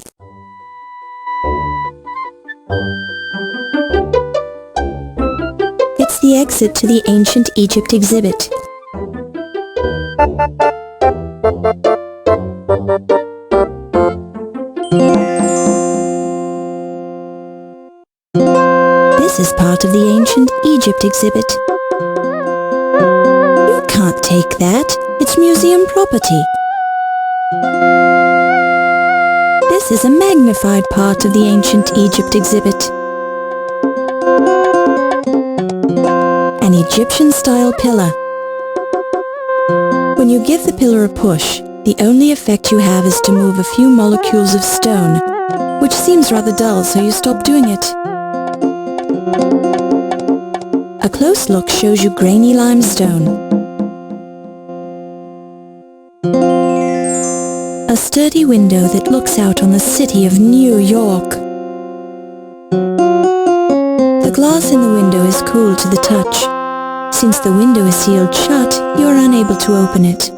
Speaker 1: It's the exit to the Ancient Egypt exhibit. This is part of the Ancient Egypt exhibit. You can't take that. It's museum property. This is a magnified part of the Ancient Egypt exhibit. An Egyptian-style pillar. When you give the pillar a push, the only effect you have is to move a few molecules of stone, which seems rather dull, so you stop doing it. A close look shows you grainy limestone. A sturdy window that looks out on the city of New York. The glass in the window is cool to the touch. Since the window is sealed shut, you are unable to open it.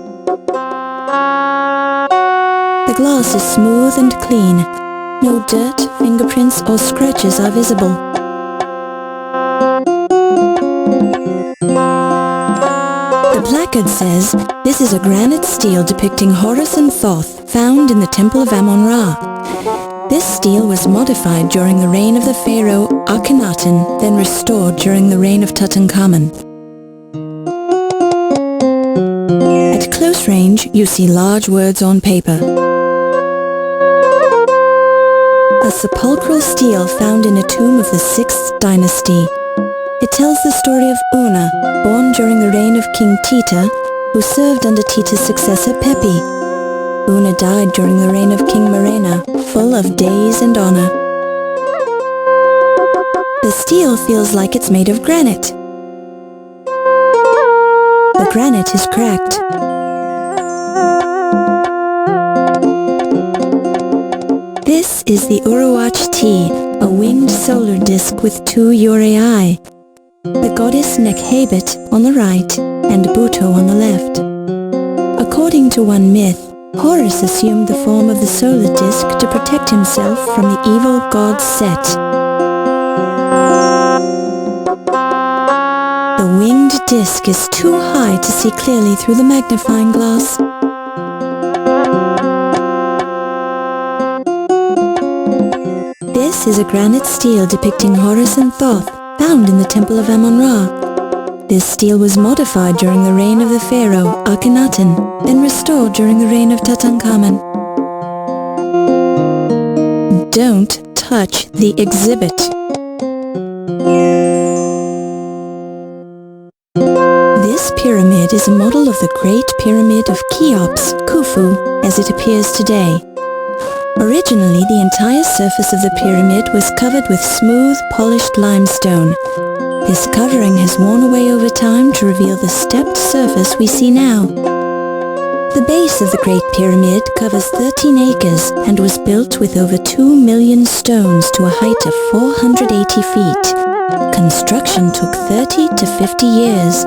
Speaker 1: The glass is smooth and clean. No dirt, fingerprints or scratches are visible. The placard says, "This is a granite stele depicting Horus and Thoth, found in the Temple of Amon-Ra. This stele was modified during the reign of the pharaoh Akhenaten, then restored during the reign of Tutankhamun." At close range, you see large words on paper. A sepulchral stele found in a tomb of the 6th dynasty. It tells the story of Una, born during the reign of King Tita, who served under Tita's successor Pepi. Una died during the reign of King Murena, full of days and honor. The stele feels like it's made of granite. The granite is cracked. This is the Uruwach T, a winged solar disk with 2 uraei. The goddess Nekhebit on the right and Buto on the left. According to one myth, Horus assumed the form of the solar disk to protect himself from the evil god Set. The winged disk is too high to see clearly through the magnifying glass. This is a granite stele depicting Horus and Thoth, found in the Temple of Amon-Ra. This stele was modified during the reign of the pharaoh Akhenaten, then restored during the reign of Tutankhamun. Don't touch the exhibit. This pyramid is a model of the Great Pyramid of Cheops, Khufu, as it appears today. Originally, the entire surface of the pyramid was covered with smooth, polished limestone. This covering has worn away over time to reveal the stepped surface we see now. The base of the Great Pyramid covers 13 acres and was built with over 2 million stones to a height of 480 feet. Construction took 30 to 50 years.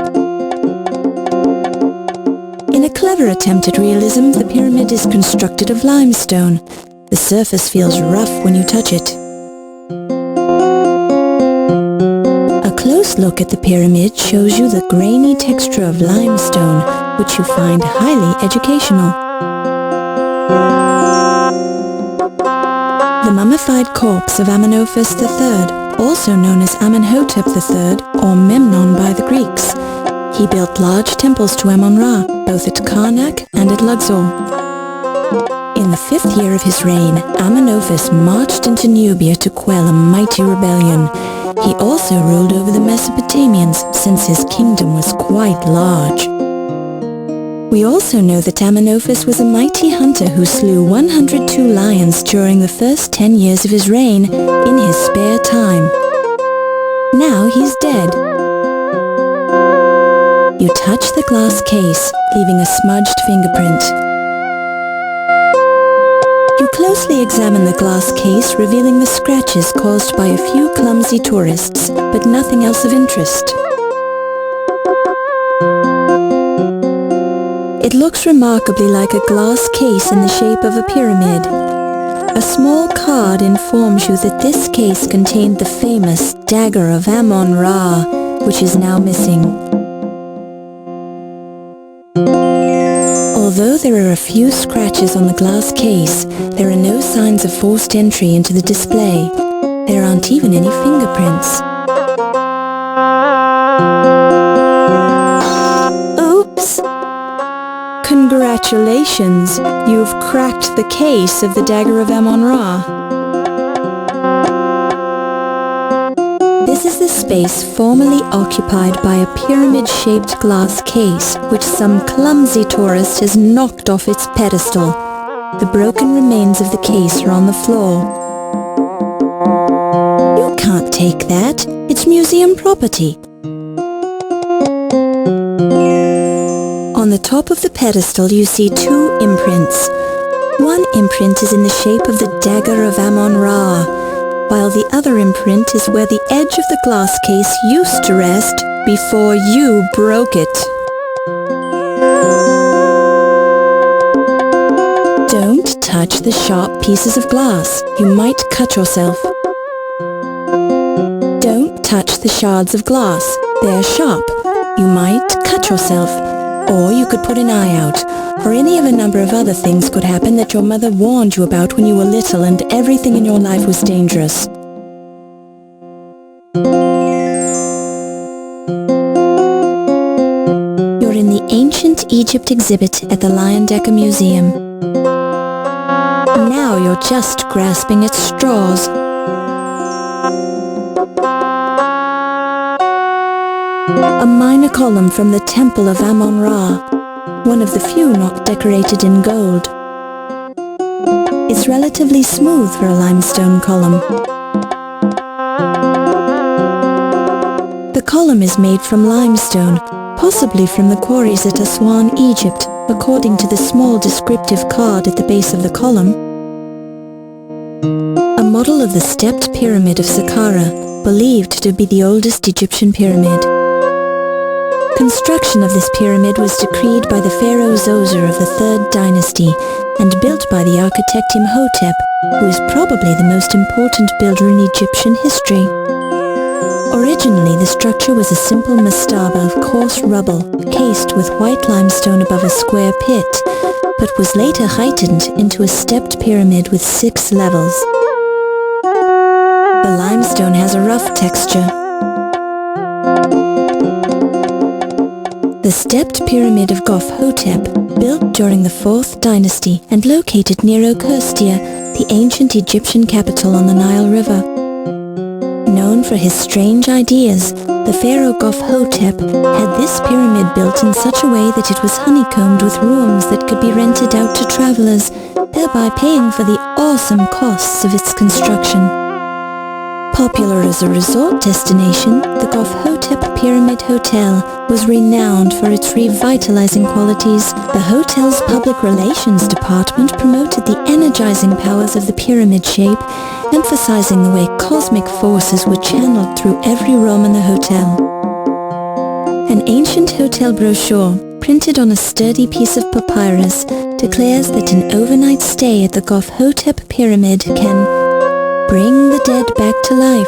Speaker 1: In a clever attempt at realism, the pyramid is constructed of limestone. The surface feels rough when you touch it. A close look at the pyramid shows you the grainy texture of limestone, which you find highly educational. The mummified corpse of Amenophis III, also known as Amenhotep III or Memnon by the Greeks. He built large temples to Amon-Ra, both at Karnak and at Luxor. In the 5th year of his reign, Amenophis marched into Nubia to quell a mighty rebellion. He also ruled over the Mesopotamians, since his kingdom was quite large. We also know that Amenophis was a mighty hunter who slew 102 lions during the first 10 years of his reign in his spare time. Now he's dead. You touch the glass case, leaving a smudged fingerprint. You closely examine the glass case, revealing the scratches caused by a few clumsy tourists, but nothing else of interest. It looks remarkably like a glass case in the shape of a pyramid. A small card informs you that this case contained the famous Dagger of Amon Ra, which is now missing. Although there are a few scratches on the glass case, there are no signs of forced entry into the display. There aren't even any fingerprints.
Speaker 2: Oops!
Speaker 1: Congratulations! You've cracked the case of the Dagger of Amon Ra. This is the space formerly occupied by a pyramid-shaped glass case, which some clumsy tourist has knocked off its pedestal. The broken remains of the case are on the floor. You can't take that. It's museum property. On the top of the pedestal you see two imprints. One imprint is in the shape of the Dagger of Amon Ra, while the other imprint is where the edge of the glass case used to rest before you broke it. Don't touch the sharp pieces of glass. You might cut yourself. Don't touch the shards of glass. They're sharp. You might cut yourself. Or you could put an eye out, or any of a number of other things could happen that your mother warned you about when you were little and everything in your life was dangerous. You're in the Ancient Egypt exhibit at the Leyendecker Museum. Now you're just grasping at straws. A minor column from the Temple of Amon Ra, one of the few not decorated in gold. It's relatively smooth for a limestone column. The column is made from limestone, possibly from the quarries at Aswan, Egypt, according to the small descriptive card at the base of the column. A model of the stepped pyramid of Saqqara, believed to be the oldest Egyptian pyramid. Construction of this pyramid was decreed by the pharaoh Zoser of the 3rd dynasty and built by the architect Imhotep, who is probably the most important builder in Egyptian history. Originally, the structure was a simple mastaba of coarse rubble, cased with white limestone above a square pit, but was later heightened into a stepped pyramid with 6 levels. The limestone has a rough texture. The stepped pyramid of Gofhotep, built during the 4th dynasty and located near Okustia, the ancient Egyptian capital on the Nile River. Known for his strange ideas, the pharaoh Gofhotep had this pyramid built in such a way that it was honeycombed with rooms that could be rented out to travelers, thereby paying for the awesome costs of its construction. Popular as a resort destination, the Gofhotep Pyramid Hotel was renowned for its revitalizing qualities. The hotel's public relations department promoted the energizing powers of the pyramid shape, emphasizing the way cosmic forces were channeled through every room in the hotel. An ancient hotel brochure, printed on a sturdy piece of papyrus, declares that an overnight stay at the Gofhotep Pyramid can bring the dead back to life,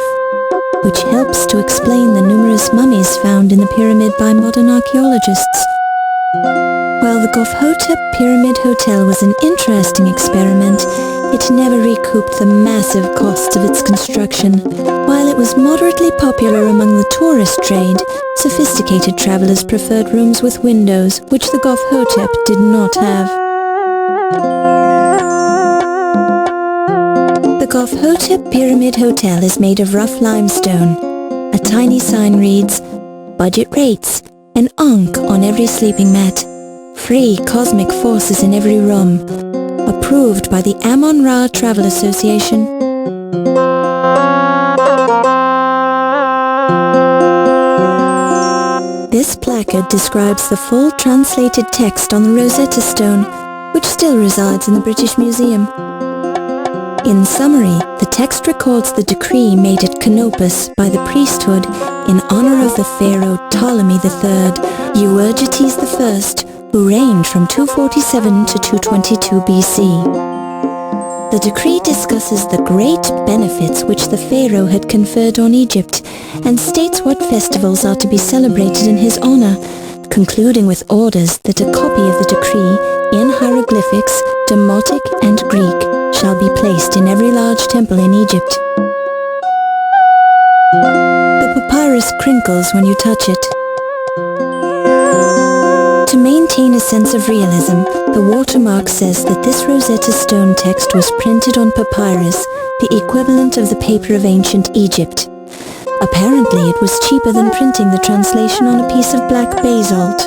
Speaker 1: which helps to explain the numerous mummies found in the pyramid by modern archaeologists. While the Gofhotep Pyramid Hotel was an interesting experiment, it never recouped the massive costs of its construction. While it was moderately popular among the tourist trade, sophisticated travelers preferred rooms with windows, which the Gofhotep did not have. The Gofhotep Pyramid Hotel is made of rough limestone. A tiny sign reads, "Budget rates, an ankh on every sleeping mat. Free cosmic forces in every room. Approved by the Amon-Ra Travel Association." This placard describes the full translated text on the Rosetta Stone, which still resides in the British Museum. In summary, the text records the decree made at Canopus by the priesthood in honor of the pharaoh Ptolemy III, Euergetes I, who reigned from 247 to 222 BC. The decree discusses the great benefits which the pharaoh had conferred on Egypt and states what festivals are to be celebrated in his honor, concluding with orders that a copy of the decree in hieroglyphics, Demotic and Greek shall be placed in every large temple in Egypt. The papyrus crinkles when you touch it. To maintain a sense of realism, the watermark says that this Rosetta Stone text was printed on papyrus, the equivalent of the paper of ancient Egypt. Apparently it was cheaper than printing the translation on a piece of black basalt.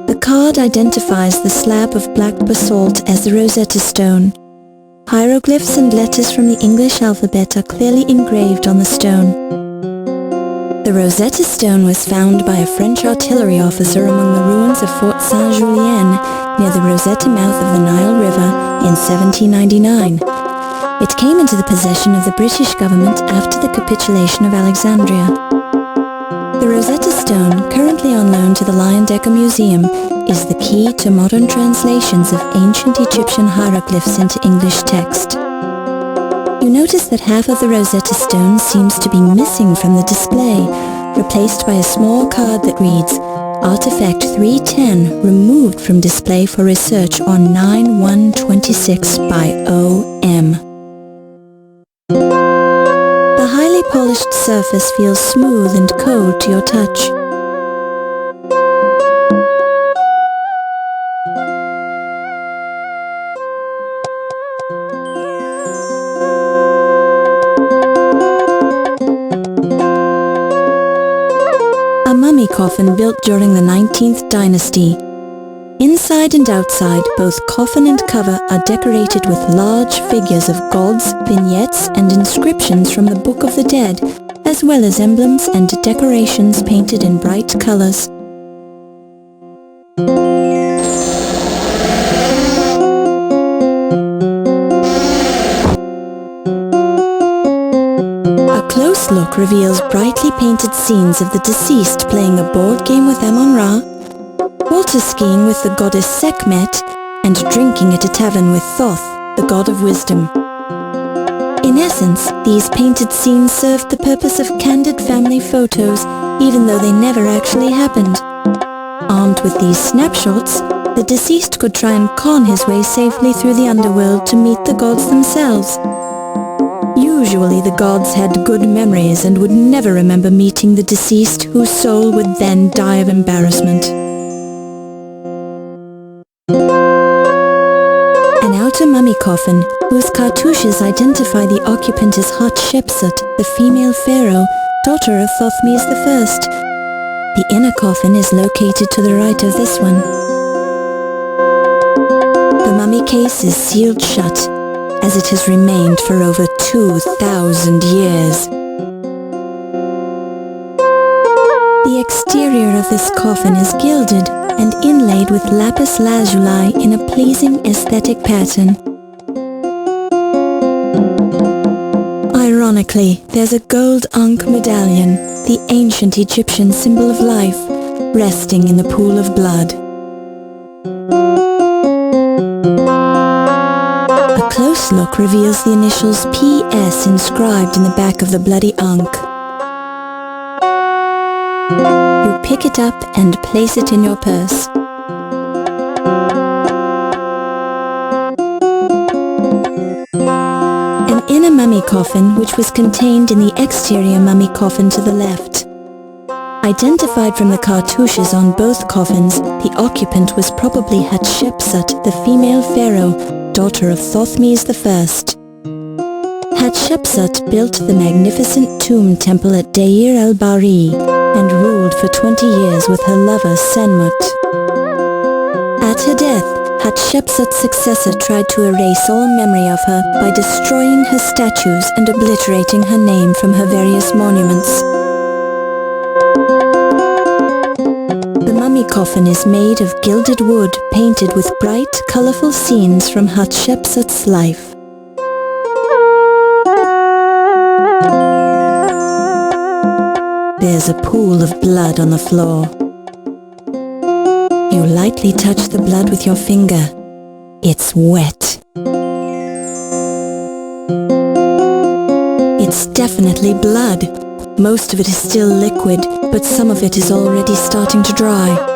Speaker 1: The card identifies the slab of black basalt as the Rosetta Stone. Hieroglyphs and letters from the English alphabet are clearly engraved on the stone. The Rosetta Stone was found by a French artillery officer among the ruins of Fort Saint-Julien near the Rosetta mouth of the Nile River in 1799. It came into the possession of the British government after the capitulation of Alexandria. The Rosetta Stone, currently on loan to the Leyendecker Museum, is the key to modern translations of ancient Egyptian hieroglyphs into English text. You notice that half of the Rosetta Stone seems to be missing from the display, replaced by a small card that reads, Artifact 310 removed from display for research on 9/1/26 by O.M. The highly polished surface feels smooth and cold to your touch. Coffin built during the 19th dynasty. Inside and outside, both coffin and cover are decorated with large figures of gods, vignettes and inscriptions from the Book of the Dead, as well as emblems and decorations painted in bright colors. A close look reveals brightly painted scenes of the deceased playing a board game with Amon-Ra, water skiing with the goddess Sekhmet, and drinking at a tavern with Thoth, the god of wisdom. In essence, these painted scenes served the purpose of candid family photos, even though they never actually happened. Armed with these snapshots, the deceased could try and con his way safely through the underworld to meet the gods themselves. Usually the gods had good memories and would never remember meeting the deceased, whose soul would then die of embarrassment. An outer mummy coffin, whose cartouches identify the occupant as Hatshepsut, the female pharaoh, daughter of Thothmes I. The inner coffin is located to the right of this one. The mummy case is sealed shut, as it has remained for over 2,000 years. The exterior of this coffin is gilded and inlaid with lapis lazuli in a pleasing aesthetic pattern. Ironically, there's a gold Ankh medallion, the ancient Egyptian symbol of life, resting in the pool of blood. A close look reveals the initials PS inscribed in the back of the bloody Ankh. You pick it up and place it in your purse. An inner mummy coffin, which was contained in the exterior mummy coffin to the left. Identified from the cartouches on both coffins, the occupant was probably Hatshepsut, the female pharaoh, daughter of Thothmes I. Hatshepsut built the magnificent tomb temple at Deir el-Bahri and ruled for 20 years with her lover Senmut. At her death, Hatshepsut's successor tried to erase all memory of her by destroying her statues and obliterating her name from her various monuments. mummy coffin is made of gilded wood painted with bright, colourful scenes from Hatshepsut's life. There's a pool of blood on the floor. You lightly touch the blood with your finger. It's wet. It's definitely blood. Most of it is still liquid, but some of it is already starting to dry.